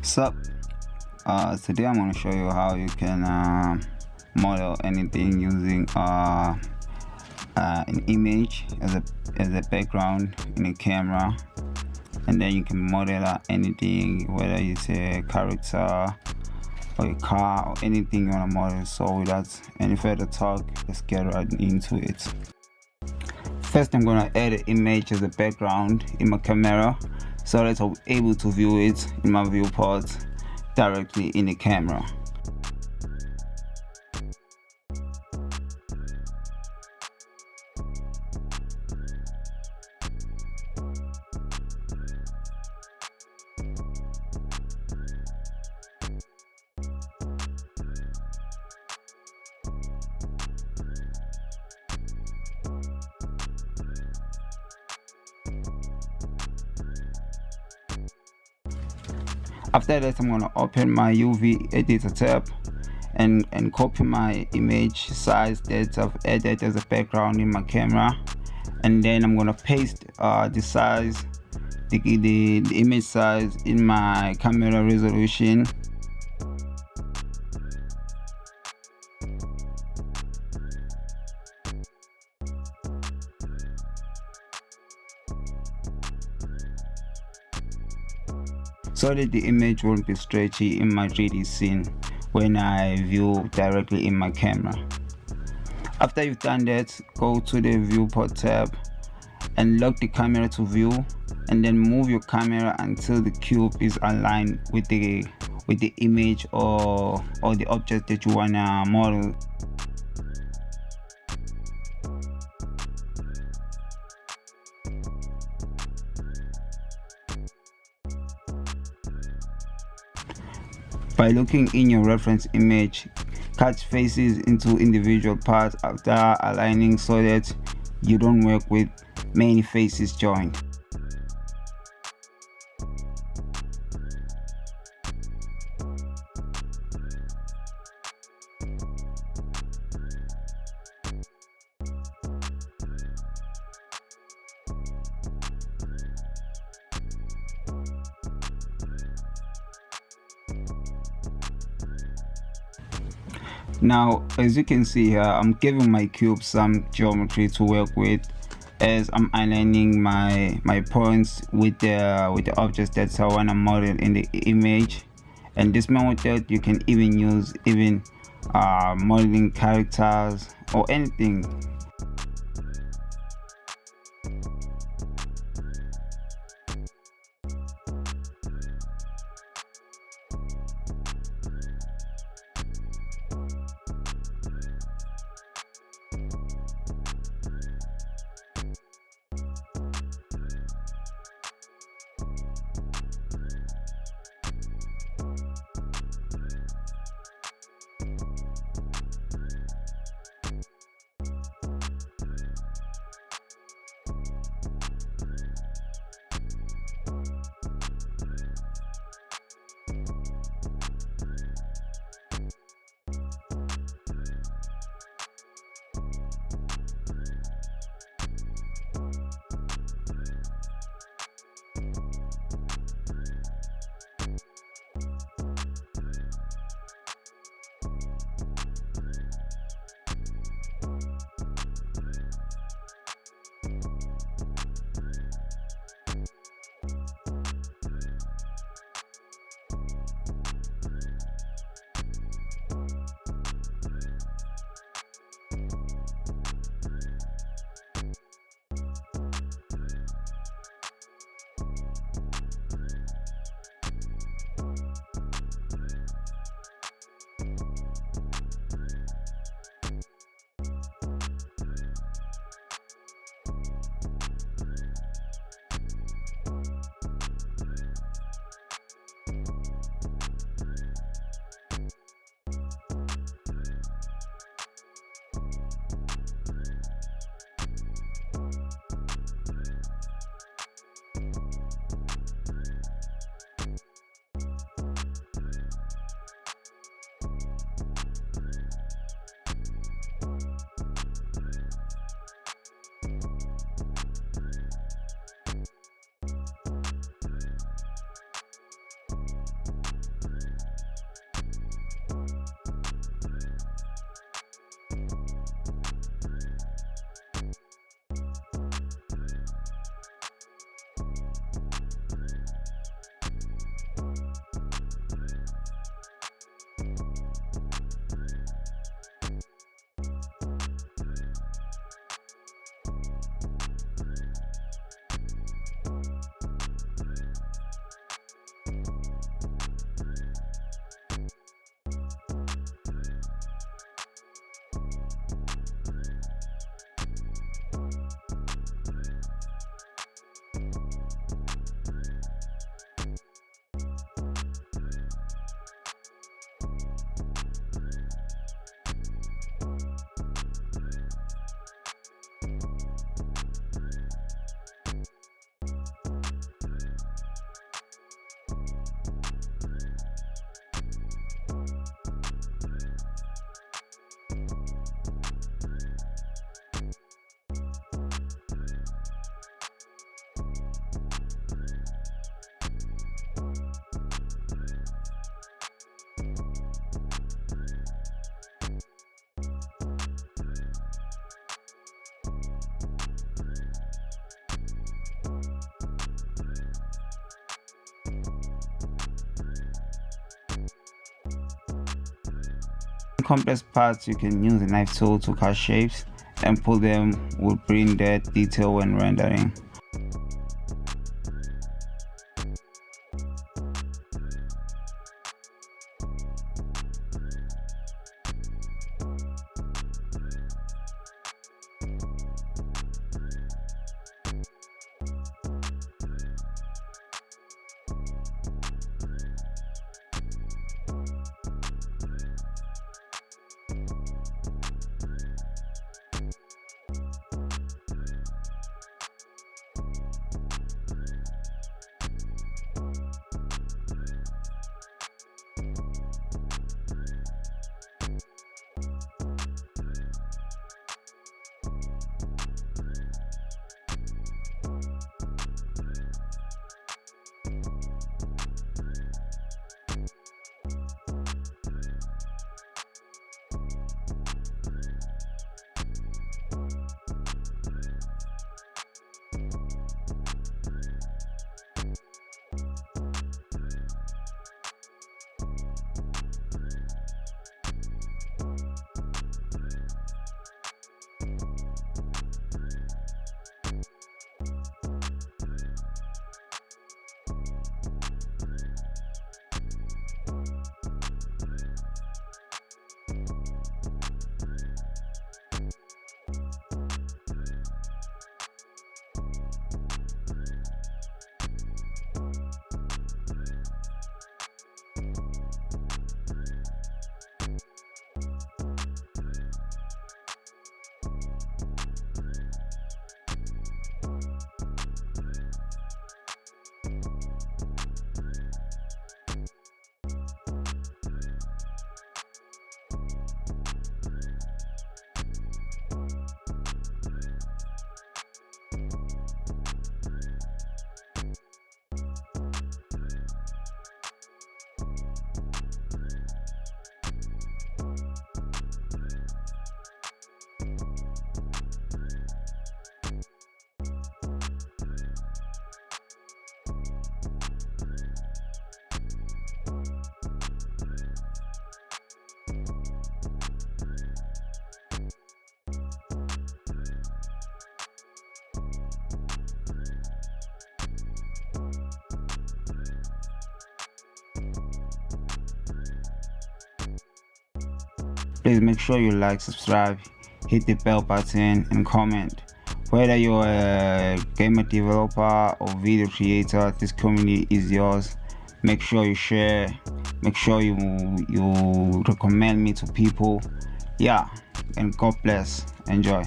Sup, today I'm going to show you how you can model anything using an image as a background in a camera, and then you can model anything, whether it's a character or a car or anything you want to model. So without any further talk, let's get right into it. First, I'm going to add an image as a background in my camera so that I'll be able to view it in my viewport directly in the camera. After that, I'm going to open my UV editor tab and copy my image size that I've added as a background in my camera, and then I'm going to paste the size, the image size in my camera resolution. So that the image won't be stretchy in my 3D scene when I view directly in my camera. After you've done that, go to the viewport tab and lock the camera to view, and then move your camera until the cube is aligned with the image or the object that you wanna model. By looking in your reference image, cut faces into individual parts after aligning so that you don't work with many faces joined. Now, as you can see here, I'm giving my cube some geometry to work with as I'm aligning my points with the objects that I want to model in the image. And this method you can even use modeling characters or anything. complex parts, you can use a knife tool to cut shapes and pull them will bring that detail when rendering. Please make sure you like, subscribe, hit the bell button and comment. Whether you're a gamer developer or video creator, this community is yours. Make sure you share, make sure you recommend me to people. Yeah, and God bless. Enjoy.